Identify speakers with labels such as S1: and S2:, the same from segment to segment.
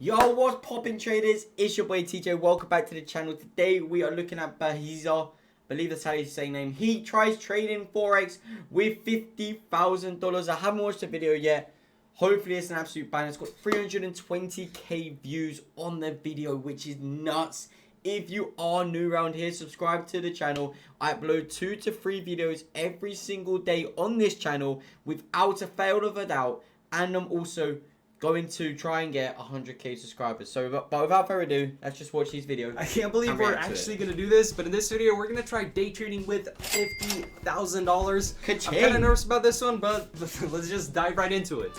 S1: Yo, what's poppin' traders? It's your boy TJ. Welcome back to the channel. Today we are looking at Biaheza. Believe that's how you say name. He tries trading Forex with $50,000. I haven't watched the video yet. Hopefully it's an absolute banger. It's got 320k views on the video, which is nuts. If you are new around here, subscribe to the channel. I upload 2 to 3 videos every single day on this channel without a fail of a doubt. And I'm also going to try and get 100k subscribers. So, but without further ado, let's just watch these videos.
S2: I can't believe we're actually going to do this, but in this video, we're going to try day trading with $50,000. I'm kind of nervous about this one, but let's just dive right into it.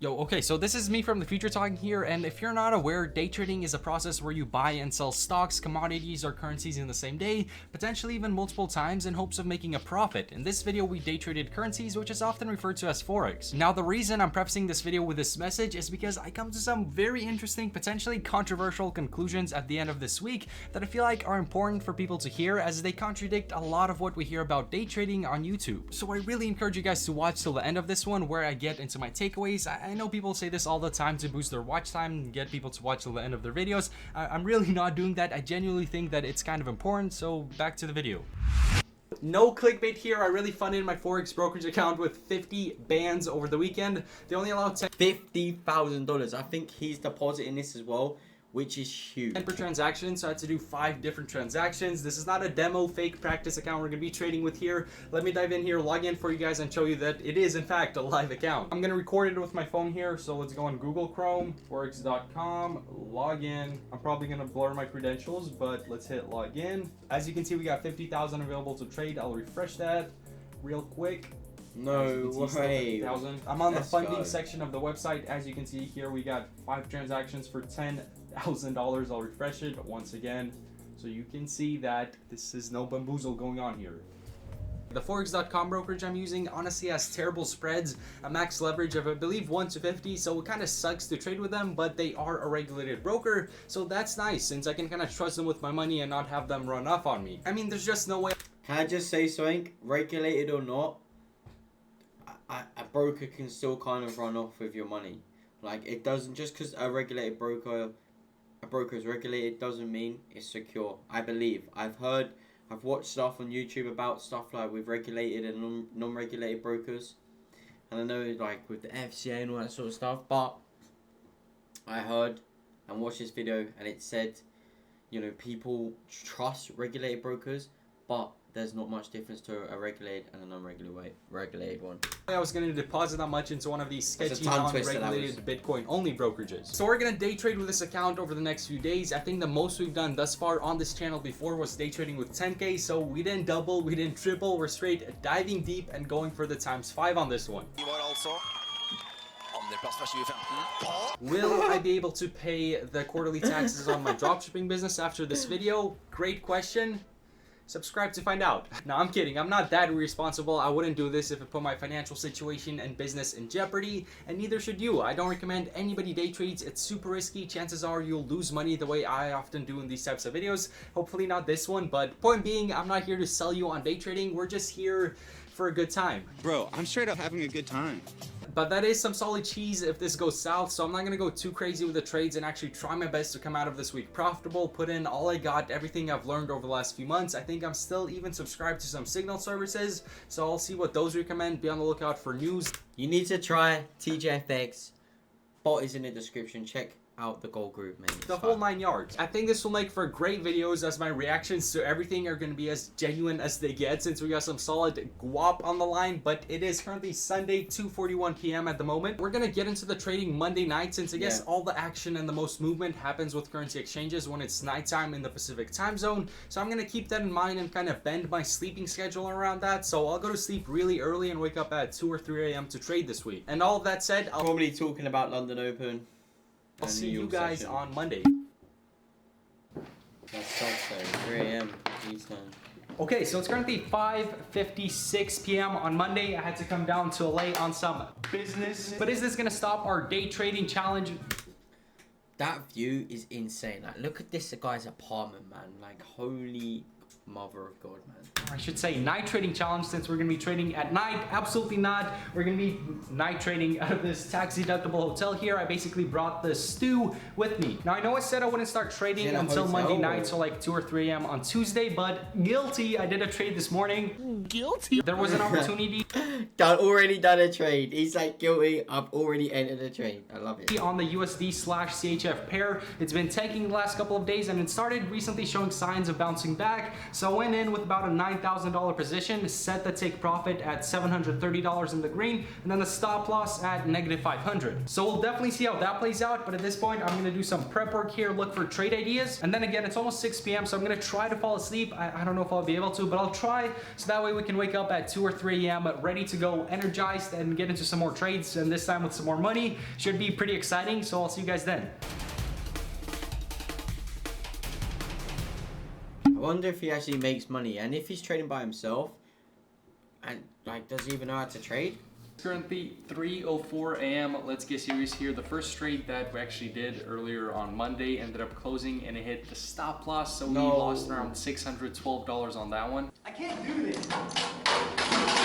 S2: Yo, okay, so this is me from the future talking here, and if you're not aware, day trading is a process where you buy and sell stocks, commodities, or currencies in the same day, potentially even multiple times in hopes of making a profit. In this video, we day traded currencies, which is often referred to as Forex. Now, the reason I'm prefacing this video with this message is because I come to some very interesting, potentially controversial conclusions at the end of this week that I feel like are important for people to hear, as they contradict a lot of what we hear about day trading on YouTube. So I really encourage you guys to watch till the end of this one, where I get into my takeaways. I know people say this all the time to boost their watch time and get people to watch till the end of their videos. I'm really not doing that. I genuinely think that it's kind of important, so back to the video. No clickbait here. I really funded my Forex brokerage account with 50 bands over the weekend. They only allow
S1: $50,000. I think he's depositing this as well, which is huge.
S2: 10 per transaction, so I had to do 5 different transactions. This is not a demo fake practice account we're gonna be trading with here. Let me dive in here, log in for you guys, and show you that it is in fact a live account. I'm gonna record it with my phone here, so let's go on Google Chrome, forex.com, log in. I'm probably gonna blur my credentials, but let's hit log in. As you can see, we got 50,000 available to trade. I'll refresh that real quick.
S1: No way.
S2: I'm on the funding section of the website. As you can see here, we got 5 transactions for $10,000. I'll refresh it once again, so you can see that this is no bamboozle going on here. The Forex.com brokerage I'm using honestly has terrible spreads, a max leverage of I believe 1 to 50, so it kind of sucks to trade with them, but they are a regulated broker, so that's nice since I can kind of trust them with my money and not have them run off on me. I mean, there's just no way.
S1: Can I just say something? Regulated or not, a broker can still kind of run off with your money. Like, it doesn't, just because a broker is regulated doesn't mean it's secure. I believe. I've watched stuff on YouTube about stuff like with regulated and non-regulated brokers. And I know like with the FCA and all that sort of stuff, but I heard and watched this video and it said, you know, people trust regulated brokers, but there's not much difference to a regulated and a non-regulated one.
S2: I was going to deposit that much into one of these sketchy non-regulated Bitcoin only brokerages. So we're going to day trade with this account over the next few days. I think the most we've done thus far on this channel before was day trading with 10k, so we didn't double, we didn't triple, we're straight diving deep and going for the ×5 on this one. Will I be able to pay the quarterly taxes on my dropshipping business after this video? Great question. Subscribe to find out. No, I'm kidding. I'm not that irresponsible. I wouldn't do this if it put my financial situation and business in jeopardy, and neither should you. I don't recommend anybody day trades. It's super risky. Chances are you'll lose money the way I often do in these types of videos. Hopefully not this one, but point being, I'm not here to sell you on day trading. We're just here for a good time.
S3: Bro, I'm straight up having a good time.
S2: But that is some solid cheese if this goes south, so I'm not going to go too crazy with the trades and actually try my best to come out of this week profitable, put in all I got, everything I've learned over the last few months. I think I'm still even subscribed to some signal services, so I'll see what those recommend. Be on the lookout for news.
S1: You need to try TJFX. Bot is in the description. Check out the gold group, man.
S2: The whole 9 yards. I think this will make for great videos, as my reactions to everything are going to be as genuine as they get, since we got some solid guap on the line. But it is currently Sunday, 2:41 p.m. at the moment. We're going to get into the trading Monday night, since I guess all the action and the most movement happens with currency exchanges when it's nighttime in the Pacific time zone. So I'm going to keep that in mind and kind of bend my sleeping schedule around that. So I'll go to sleep really early and wake up at 2 or 3 a.m. to trade this week. And all of that said,
S1: I'll probably talking about London Open.
S2: I'll see you guys on Monday.
S1: That's Saturday, 3 a.m. Eastern.
S2: Okay, so it's currently 5:56 p.m. on Monday. I had to come down to LA on some business. But is this gonna stop our day trading challenge?
S1: That view is insane. Like, look at this guy's apartment, man. Like, holy Mother of God, man.
S2: I should say night trading challenge, since we're going to be trading at night. Absolutely not. We're going to be night trading out of this tax deductible hotel here. I basically brought the stew with me. Now I know I said I wouldn't start trading until Monday night, so like 2 or 3 a.m. on Tuesday, but guilty. I did a trade this morning. Guilty. There was an opportunity.
S1: Already done a trade. He's like, guilty. I've already entered a trade. I love it.
S2: On the USD/CHF pair. It's been tanking the last couple of days and it started recently showing signs of bouncing back. So I went in with about a $9,000 position, set the take profit at $730 in the green, and then the stop loss at -500. So we'll definitely see how that plays out, but at this point I'm gonna do some prep work here, look for trade ideas, and then again it's almost 6 p.m. so I'm gonna try to fall asleep. I don't know if I'll be able to, but I'll try, so that way we can wake up at 2 or 3 a.m. ready to go, energized, and get into some more trades, and this time with some more money. Should be pretty exciting, so I'll see you guys then.
S1: I wonder if he actually makes money, and if he's trading by himself, and like, does he even know how to trade?
S2: Currently 3:04 a.m. Let's get serious here. The first trade that we actually did earlier on Monday ended up closing and it hit the stop loss, so we lost around $612 on that one. I can't do this.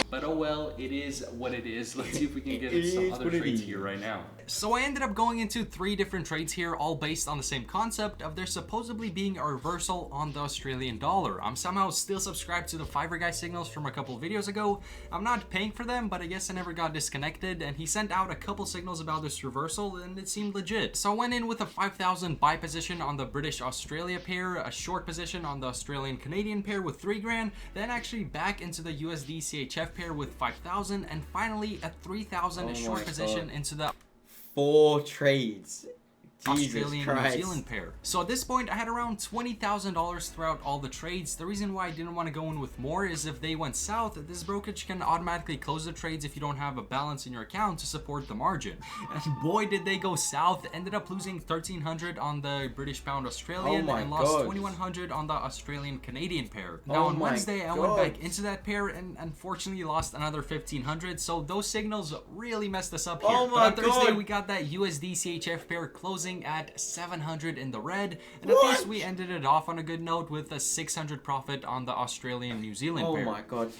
S2: But oh well, it is what it is. Let's see if we can get into some other trades here right now. So I ended up going into 3 different trades here, all based on the same concept of there supposedly being a reversal on the Australian dollar. I'm somehow still subscribed to the Fiverr guy signals from a couple videos ago. I'm not paying for them, but I guess I never got disconnected, and he sent out a couple signals about this reversal and it seemed legit. So I went in with a 5,000 buy position on the British Australia pair, a short position on the Australian Canadian pair with 3 grand, then actually back into the USD CHF pair with 5,000, and finally a 3,000 short position into the
S1: 4 trades.
S2: Australian New Zealand pair. So at this point I had around $20,000 throughout all the trades. The reason why I didn't want to go in with more is if they went south, this brokerage can automatically close the trades if you don't have a balance in your account to support the margin. And boy did they go south. Ended up losing 1,300 on the British pound Australian and lost 2,100 on the Australian Canadian pair. Now on Wednesday I went back into that pair and unfortunately lost another 1,500, so those signals really messed us up here. But on Thursday we got that USD CHF pair closing at 700 in the red, and at least we ended it off on a good note with a 600 profit on the Australian New Zealand pair.
S1: Oh my god.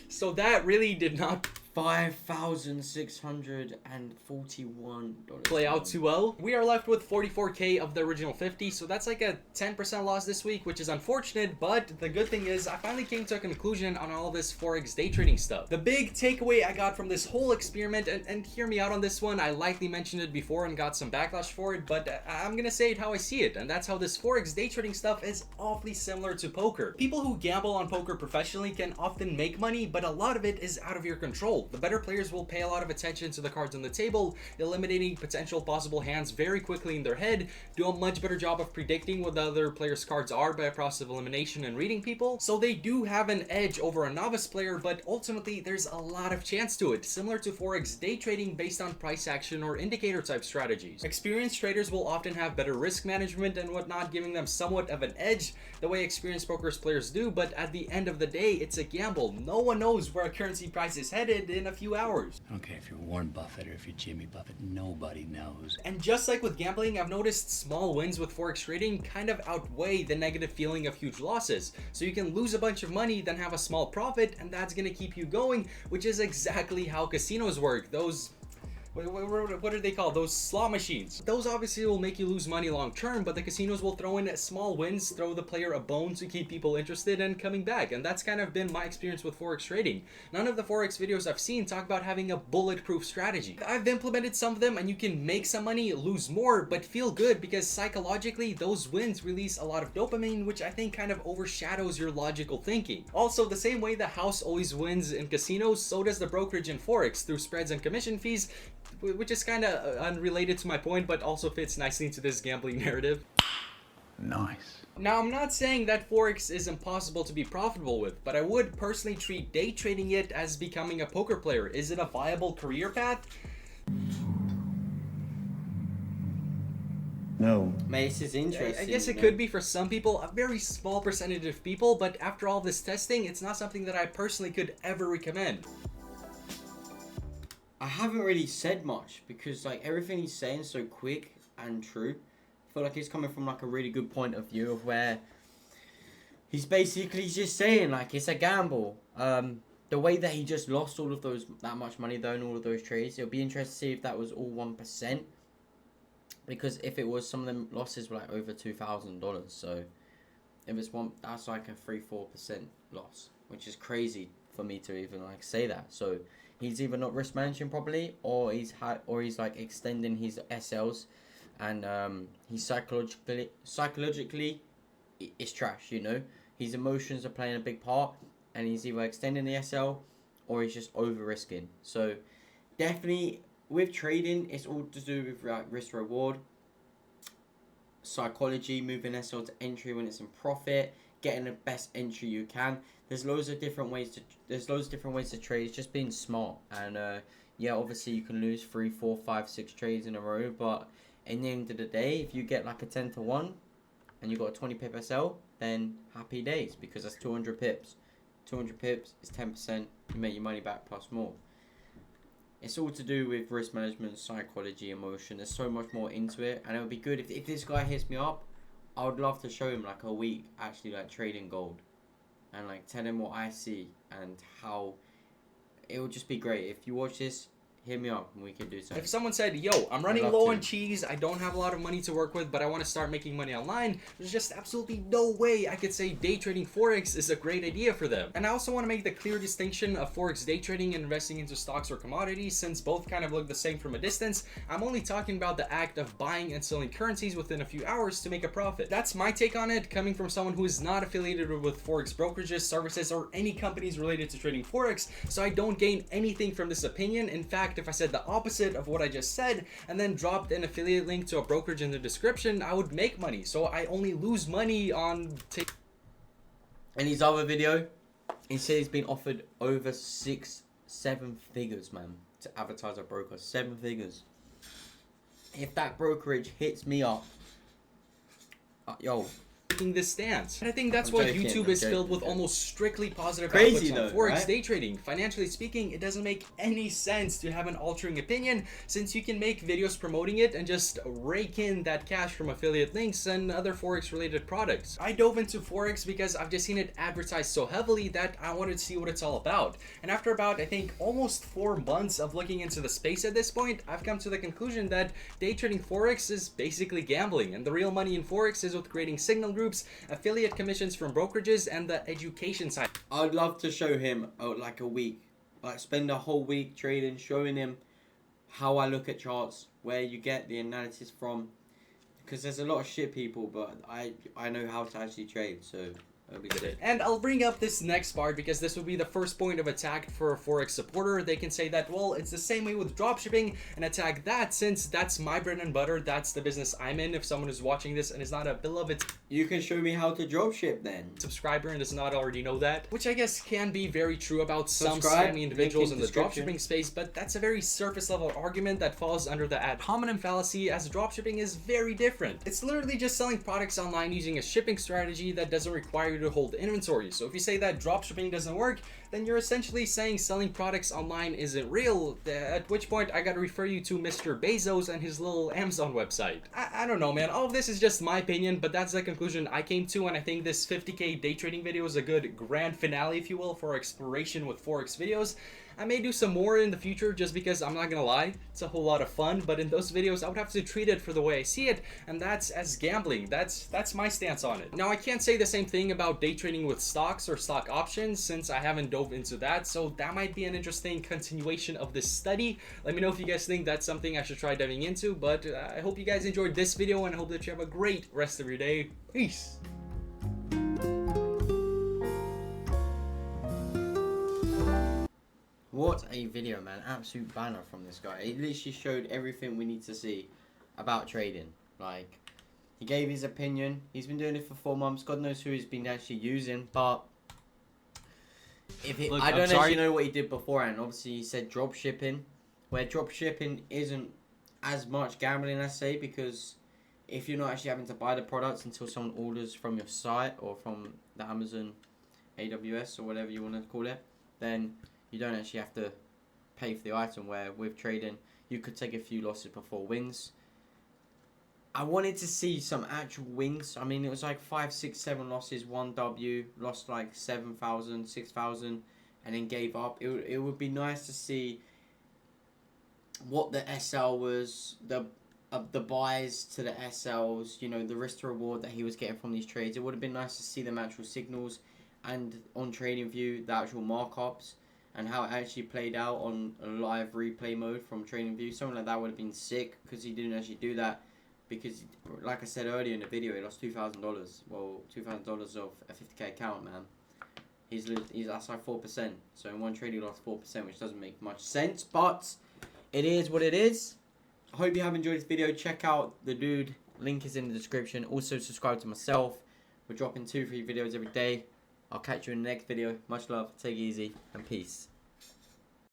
S2: So that really did not
S1: $5,641
S2: play out too well. We are left with 44k of the original 50, so that's like a 10% loss this week, which is unfortunate, but the good thing is I finally came to a conclusion on all this Forex day trading stuff. The big takeaway I got from this whole experiment, and hear me out on this one, I likely mentioned it before and got some backlash for it, but I'm gonna say it how I see it, and that's how this Forex day trading stuff is awfully similar to poker. People who gamble on poker professionally can often make money, but a lot of it is out of your control. The better players will pay a lot of attention to the cards on the table, eliminating potential possible hands very quickly in their head, do a much better job of predicting what the other players' cards are by a process of elimination and reading people. So they do have an edge over a novice player, but ultimately there's a lot of chance to it, similar to Forex day trading based on price action or indicator type strategies. Experienced traders will often have better risk management and whatnot, giving them somewhat of an edge the way experienced poker players do, but at the end of the day, it's a gamble. No one knows where a currency price is headed in a few hours.
S4: I don't care if you're Warren Buffett or if you're Jimmy Buffett, nobody knows.
S2: And just like with gambling, I've noticed small wins with Forex trading kind of outweigh the negative feeling of huge losses. So you can lose a bunch of money, then have a small profit, and that's gonna keep you going, which is exactly how casinos work. Those what are they called? Those slot machines. Those obviously will make you lose money long term, but the casinos will throw in small wins, throw the player a bone to keep people interested and coming back. And that's kind of been my experience with Forex trading. None of the Forex videos I've seen talk about having a bulletproof strategy. I've implemented some of them and you can make some money, lose more, but feel good because psychologically those wins release a lot of dopamine, which I think kind of overshadows your logical thinking. Also, the same way the house always wins in casinos, so does the brokerage in Forex through spreads and commission fees, which is kind of unrelated to my point, but also fits nicely into this gambling narrative.
S4: Nice.
S2: Now, I'm not saying that Forex is impossible to be profitable with, but I would personally treat day trading it as becoming a poker player. Is it a viable career path?
S4: No.
S1: Mate, this is interesting.
S2: I guess it could be for some people, a very small percentage of people, but after all this testing, it's not something that I personally could ever recommend.
S1: I haven't really said much because like everything he's saying is so quick and true. I feel like he's coming from like a really good point of view of where he's basically just saying like it's a gamble. The way that he just lost all of that much money though in all of those trades, it'll be interesting to see if that was all 1%. Because if it was, some of them losses were like over $2,000. So if it's one, that's like a 3-4% loss, which is crazy for me to even like say that. So he's either not risk managing properly, or he's like extending his SLs, and he's psychologically it's trash. You know, his emotions are playing a big part, and he's either extending the SL or he's just over risking. So definitely with trading, it's all to do with like risk reward, psychology, moving SL to entry when it's in profit, getting the best entry you can. There's loads of different ways to trade. It's just being smart. And yeah, obviously you can lose 3, 4, 5, 6 trades in a row, but in the end of the day, if you get like a 10-1 and you got a 20 pip SL, then happy days, because that's 200 pips. 200 pips is 10%. You make your money back plus more. It's all to do with risk management, psychology, emotion. There's so much more into it, and it would be good if this guy hits me up. I would love to show him like a week actually like trading gold, and like tell him what I see and how it would just be great. If you watch this, hit me up and we can do something.
S2: If someone said, yo, I'm running low on cheese, I don't have a lot of money to work with, but I want to start making money online, there's just absolutely no way I could say day trading Forex is a great idea for them. And I also want to make the clear distinction of Forex day trading and investing into stocks or commodities, since both kind of look the same from a distance. I'm only talking about the act of buying and selling currencies within a few hours to make a profit. That's my take on it, coming from someone who is not affiliated with Forex brokerages, services, or any companies related to trading Forex, so I don't gain anything from this opinion. In fact, if I said the opposite of what I just said and then dropped an affiliate link to a brokerage in the description, I would make money. So I only lose money on
S1: in his other video, he said he's been offered over 6-7 figures, man, to advertise a broker. 7 figures. If that brokerage hits me up, yo,
S2: this stance. And I think that's why YouTube is filled with almost strictly positive
S1: crazy
S2: outlets on
S1: though,
S2: Forex
S1: right?
S2: day trading. Financially speaking, it doesn't make any sense to have an altering opinion, since you can make videos promoting it and just rake in that cash from affiliate links and other Forex related products. I dove into Forex because I've just seen it advertised so heavily that I wanted to see what it's all about. And after about, I think, almost 4 months of looking into the space at this point, I've come to the conclusion that day trading Forex is basically gambling, and the real money in Forex is with creating signal groups, affiliate commissions from brokerages, and the education side.
S1: I'd love to show him like a week, like spend a whole week trading, showing him how I look at charts, where you get the analysis from, because there's a lot of shit people, but I know how to actually trade, so that'll be good.
S2: And I'll bring up this next part because this will be the first point of attack for a Forex supporter. They can say that, well, it's the same way with dropshipping, and attack that since that's my bread and butter. That's the business I'm in. If someone is watching this and is not a beloved,
S1: you can show me how to dropship then.
S2: Subscriber and does not already know that, which I guess can be very true about some scammy individuals in the dropshipping space, but that's a very surface level argument that falls under the ad hominem fallacy, as dropshipping is very different. It's literally just selling products online using a shipping strategy that doesn't require you to hold inventory. So if you say that dropshipping doesn't work, then you're essentially saying selling products online isn't real, at which point I gotta refer you to Mr. Bezos and his little Amazon website. I don't know, man. All of this is just my opinion, but that's the conclusion I came to, and I think this 50k day trading video is a good grand finale, if you will, for exploration with Forex videos. I may do some more in the future, just because I'm not gonna lie, it's a whole lot of fun, but in those videos I would have to treat it for the way I see it, and that's as gambling. That's my stance on it. Now, I can't say the same thing about day trading with stocks or stock options, since I haven't dove into that, so that might be an interesting continuation of this study. Let me know if you guys think that's something I should try diving into, but I hope you guys enjoyed this video, and I hope that you have a great rest of your day. Peace!
S1: What a video, man. Absolute banner from this guy. He literally showed everything we need to see about trading. Like, he gave his opinion. He's been doing it for 4 months. God knows who he's been actually using, but
S2: Look,
S1: I don't actually know what he did beforehand. Obviously, he said drop shipping, where drop shipping isn't as much gambling, I say, because if you're not actually having to buy the products until someone orders from your site or from the Amazon AWS or whatever you want to call it, then you don't actually have to pay for the item, where with trading, you could take a few losses before wins. I wanted to see some actual wins. I mean, it was like 5, 6, 7 losses, 1 W, lost like 7,000, 6,000, and then gave up. It would be nice to see what the SL was, the buys to the SLs, you know, the risk to reward that he was getting from these trades. It would have been nice to see them actual signals, and on TradingView the actual markups and how it actually played out on a live replay mode from TradingView. Something like that would have been sick, because he didn't actually do that. Because, like I said earlier in the video, he lost $2,000. Well, $2,000 of a 50k account, man. That's like 4%. So in one trade he lost 4%, which doesn't make much sense. But it is what it is. I hope you have enjoyed this video. Check out the dude. Link is in the description. Also subscribe to myself. We're dropping 2-3 videos every day. I'll catch you in the next video. Much love. Take it easy and peace.